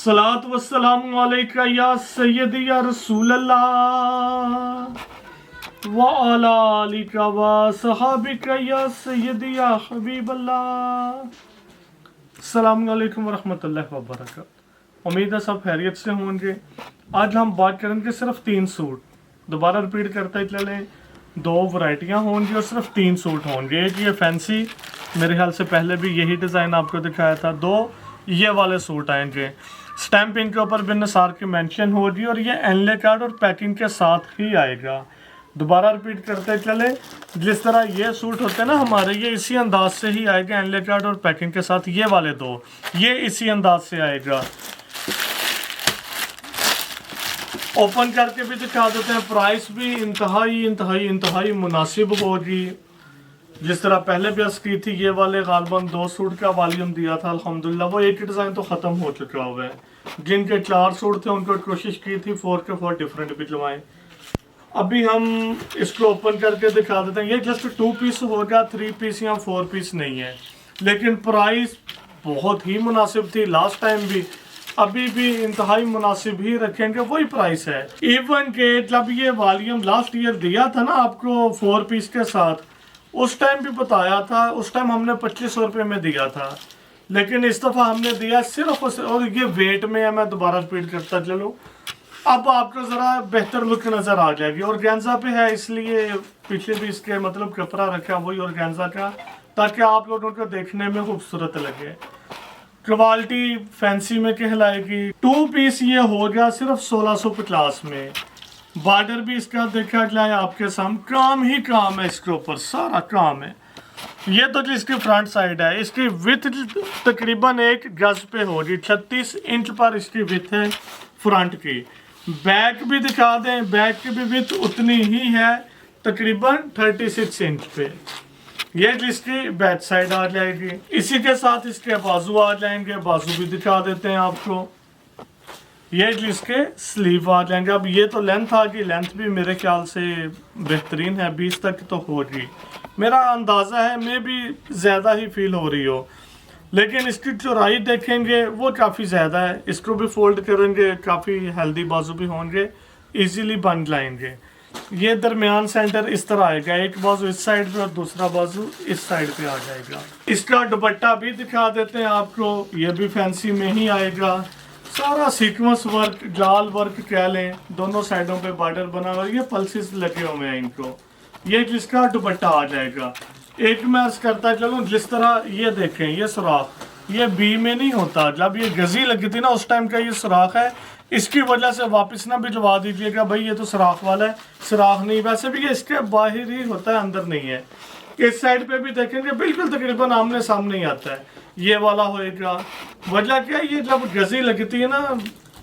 सलात वस्सलामु अलैका या सय्यदी या रसूल अल्लाह व अला आलिका व सहाबिका या सय्यदी या हबीब अल्लाह। अस्सलामु अलैकुम व रहमतुल्लाहि व बरकातहू। उम्मीद है सब खैरियत से होंगे। आज हम बात करेंगे सिर्फ 3 सूट। दोबारा रिपीट करते चलें, 2 वैरायटियाँ होंगी और सिर्फ 3 सूट होंगे। एक ये फैंसी, मेरे ख्याल से पहले भी यही डिज़ाइन आपको दिखाया था। 2 ये वाले सूट आएंगे, स्टैम्प इनके ऊपर बिन निसार की मेंशन होगी और ये एनले कार्ड और पैकिंग के साथ ही आएगा। दोबारा रिपीट करते चले, जिस तरह ये सूट होते हैं ना हमारे, ये इसी अंदाज से ही आएगा एनले कार्ड और पैकिंग के साथ। ये वाले 2 ये इसी अंदाज से आएगा। ओपन करके भी दिखा देते हैं। प्राइस भी इंतहाई मुनासिब होगी। जिस तरह पहले भी अर्ज की थी, ये वाले गालबन 2 सूट का वॉल्यूम दिया था अल्हम्दुलिल्लाह। वो एक डिज़ाइन तो ख़त्म हो चुका हुआ है। जिनके 4 सूट थे उनको कोशिश की थी 4 के 4 डिफरेंट भी लवाएं। अभी हम इसको ओपन करके दिखा देते हैं। ये जस्ट 2 पीस होगा, 3 पीस या 4 पीस नहीं है। लेकिन प्राइस बहुत ही मुनासिब थी लास्ट टाइम भी, अभी भी इंतहाई मुनासिब ही रखेंगे, वही प्राइस है। इवन के जब ये वॉल्यूम लास्ट ईयर दिया था ना आपको 4 पीस के साथ, उस टाइम भी बताया था, उस टाइम हमने 2500 रुपये में दिया था। लेकिन इस दफ़ा हमने दिया सिर्फ और ये वेट में है। मैं दोबारा रिपीट करता चलूँ, अब आपको ज़रा बेहतर लुक नज़र आ जाएगी। ऑर्गेन्जा पे है इसलिए पीछे भी इसके मतलब कपड़ा रखा वही ऑर्गेन्जा का, ताकि आप लोगों को देखने में खूबसूरत लगे। क्वालिटी फैंसी में कहलाएगी। 2 पीस ये हो गया सिर्फ 1650 में। बॉर्डर भी इसका देखा जाए आपके सामने, काम ही काम है, इसके ऊपर सारा काम है। ये तो इसकी फ्रंट साइड है। इसकी विथ तकरीबन 1 गज पे होगी, 36 इंच पर इसकी विथ है फ्रंट की। बैक भी दिखा दें, बैक की भी विथ उतनी ही है, तकरीबन 36 इंच पे। ये इसकी बैक साइड आ जाएगी। इसी के साथ इसके बाजू आ जाएंगे, बाजू भी दिखा देते हैं आपको। ये इसके स्लीव आ जाएंगे। अब ये तो लेंथ आ गई, लेंथ भी मेरे ख्याल से बेहतरीन है, 20 तक तो होगी। मेरा अंदाज़ा है, मैं भी ज़्यादा ही फील हो रही हो। लेकिन इसकी चौड़ाई देखेंगे वो काफ़ी ज़्यादा है। इसको भी फोल्ड करेंगे, काफ़ी हेल्दी बाजू भी होंगे, इजीली बन जाएंगे। ये दरमियान सेंटर इस तरह आएगा, एक बाजू इस साइड पे और दूसरा बाजू इस साइड पे आ जाएगा। इसका दुपट्टा भी दिखा देते हैं आपको, ये भी फैंसी में ही आएगा। सारा सीक्वेंस वर्क, जाल वर्क कह लें, दोनों साइडों पे बॉर्डर बना हुआ है। ये पल्सेस लगे हुए हैं इनको। ये जिसका दुपट्टा आ जाएगा। एक मैं अर्ज करता चलूँ, जिस तरह ये देखें, ये सुराख ये बी में नहीं होता। जब ये गजी लगी थी ना उस टाइम का ये सुराख है, इसकी वजह से वापस ना भिजवा दीजिएगा भाई ये तो सुराख वाला है। सुराख नहीं, वैसे भी ये इसके बाहर ही होता है, अंदर नहीं है। इस साइड पे भी देखेंगे बिल्कुल तकरीबन आमने सामने ही आता है। ये वाला होएगा। वजह क्या है, ये जब गजी लगती है ना,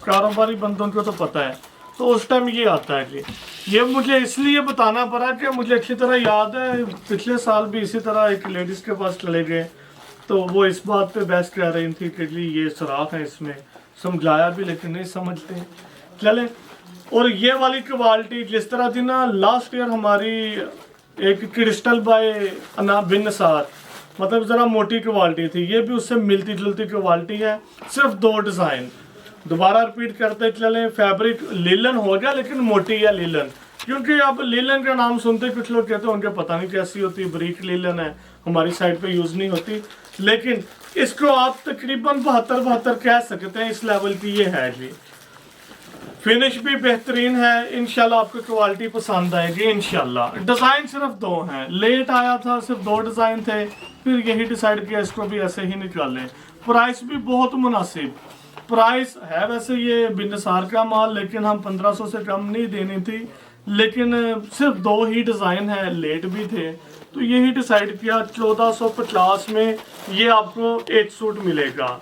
कारोबारी बंदों को तो पता है, तो उस टाइम ये आता है। ये मुझे इसलिए बताना पड़ा कि मुझे अच्छी तरह याद है, पिछले साल भी इसी तरह एक लेडीज़ के पास चले गए, तो वो इस बात पे बहस कर रही थी कि जी ये सुराख है इसमें। समझाया भी लेकिन नहीं समझते। चलें, और ये वाली क्वालिटी जिस तरह थी ना लास्ट ईयर हमारी, एक क्रिस्टल बाय बिन निसार, मतलब ज़रा मोटी क्वालिटी थी। ये भी उससे मिलती जुलती क्वालिटी है, सिर्फ 2 डिज़ाइन। दोबारा रिपीट करते चलें, फैब्रिक लिलन हो गया लेकिन मोटी है लिलन, क्योंकि अब लिलन का नाम सुनते कुछ लोग कहते हैं उनके पता नहीं कैसी होती, बरीक लिलन है, हमारी साइड पे यूज़ नहीं होती। लेकिन इसको आप तकरीबन 72 कह सकते हैं, इस लेवल की ये है जी। फिनिश भी बेहतरीन है। इंशाल्लाह आपको क्वालिटी पसंद आएगी इंशाल्लाह। डिज़ाइन सिर्फ 2 हैं, लेट आया था, सिर्फ 2 डिज़ाइन थे, फिर यही डिसाइड किया इसको भी ऐसे ही निकालें। प्राइस भी बहुत मुनासिब प्राइस है। वैसे ये बिनसार का माल, लेकिन हम 1500 से कम नहीं देनी थी, लेकिन सिर्फ 2 ही डिज़ाइन है, लेट भी थे, तो यही डिसाइड किया। 1450 में ये आपको 1 सूट मिलेगा।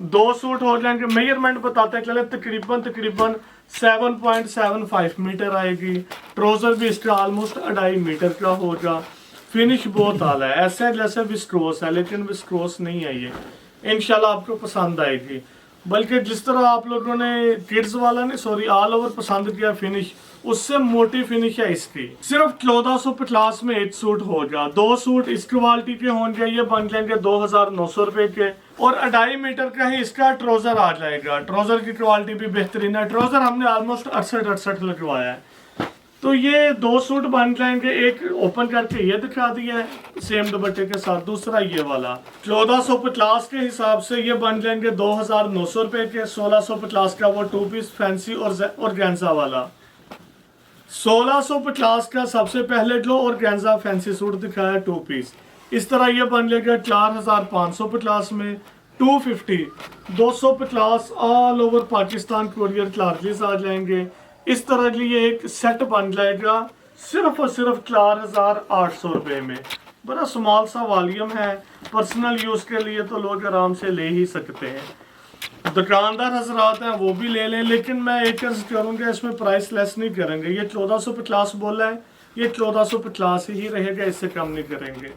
2 सूट हो जाएंगे। मेजरमेंट बताते चले, तकरीबन 7.75 मीटर आएगी। ट्राउज़र भी इसका ऑलमोस्ट 2.5 मीटर का होगा। फिनिश बहुत आला है, ऐसे जैसे विस्कोस है, लेकिन विस्कोस नहीं है ये। इंशाल्लाह आपको पसंद आएगी। बल्कि जिस तरह आप लोगों ने किड्स वाला नहीं सॉरी ऑल ओवर पसंद किया फिनिश, उससे मोटी फिनिश है इसकी। सिर्फ 1450 में एक सूट हो गया। 2 सूट इस क्वालिटी के होंगे, ये बन जाएंगे 2900 रुपए के। और 2.5 मीटर का ही इसका ट्राउजर आ जाएगा। ट्राउजर की क्वालिटी भी बेहतरीन है। ट्राउजर हमने ऑलमोस्ट 68 लगवाया है। तो ये 2 सूट बन जाएंगे। एक ओपन करके ये दिखा दिया है सेम दुपट्टे के साथ, दूसरा ये वाला 1450 के हिसाब से ये बन जाएंगे 2900 रुपए के। 1650 का वो 2 पीस फैंसी और गेंजा वाला। 1650 का सबसे पहले जो और गेंजा फैंसी सूट दिखाया 2 पीस, इस तरह ये बन जाएगा 4550 में। 250 250 all over Pakistan courier charges आ जाएंगे। इस तरह के लिए एक सेट बन जाएगा सिर्फ और सिर्फ 4800 रुपए में। बड़ा स्मॉल सा वॉल्यूम है, पर्सनल यूज के लिए तो लोग आराम से ले ही सकते हैं। दुकानदार हजरात हैं वो भी ले लें, लेकिन मैं एक अर्ज करूँगा इसमें प्राइस लेस नहीं करेंगे। ये 1450 बोला है, ये 1450 ही रहेगा, इससे कम नहीं करेंगे।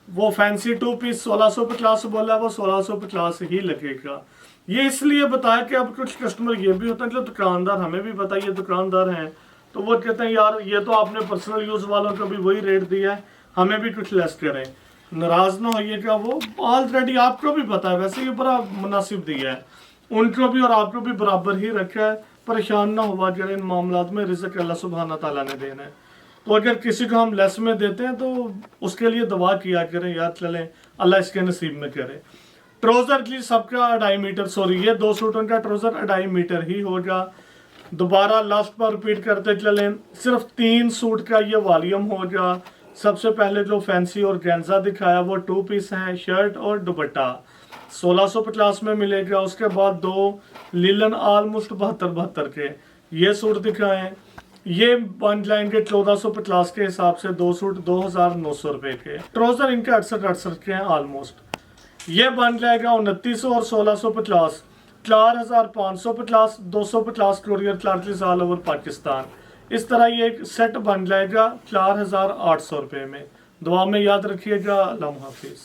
वो फैंसी 2 पीस 1650 बोला, वो 1650 ही लगेगा। ये इसलिए बताया कि अब कुछ कस्टमर ये भी होता है जो दुकानदार, हमें भी पता है ये दुकानदार हैं, तो वो कहते हैं यार ये तो आपने पर्सनल यूज वालों को भी वही रेट दिया है, हमें भी कुछ लेस करें। नाराज ना होइएगा, वो ऑलरेडी आपको भी पता है, वैसे ये बड़ा मुनासिब दिया है, उनको भी और आपको भी बराबर ही रखा है। परेशान ना हुआ जरा इन मामलात में, रिज़्क़ अल्लाह सुब्हाना ताला ने देना है। तो अगर किसी को हम लेस में देते हैं तो उसके लिए दुआ किया करें, याद चलें अल्लाह इसके नसीब में करे। ट्राउजर की सबका 2.5 मीटर, सॉरी ये 2 सूटों का ट्राउजर 2.5 मीटर ही होगा। दोबारा लास्ट पर रिपीट करते चलें, सिर्फ 3 सूट का ये वॉल्यूम होगा। सबसे पहले जो फैंसी और गेंजा दिखाया वो 2 पीस हैं, शर्ट और दुपट्टा 1650 में मिलेगा। उसके बाद 2 लीलन ऑलमोस्ट 72 के ये सूट दिखाएं, ये बन जाएंगे 1450 के हिसाब से 2 सूट 2900 रुपए के। ट्राउजर इनके 68 के हैं ऑलमोस्ट। ये बन जाएगा 2900 और 1650 4550 250 courier charges all over Pakistan. इस तरह ये एक सेट बन जाएगा 4800 रुपए में। दुआ में याद रखिएगा। अल्लाह हाफिज।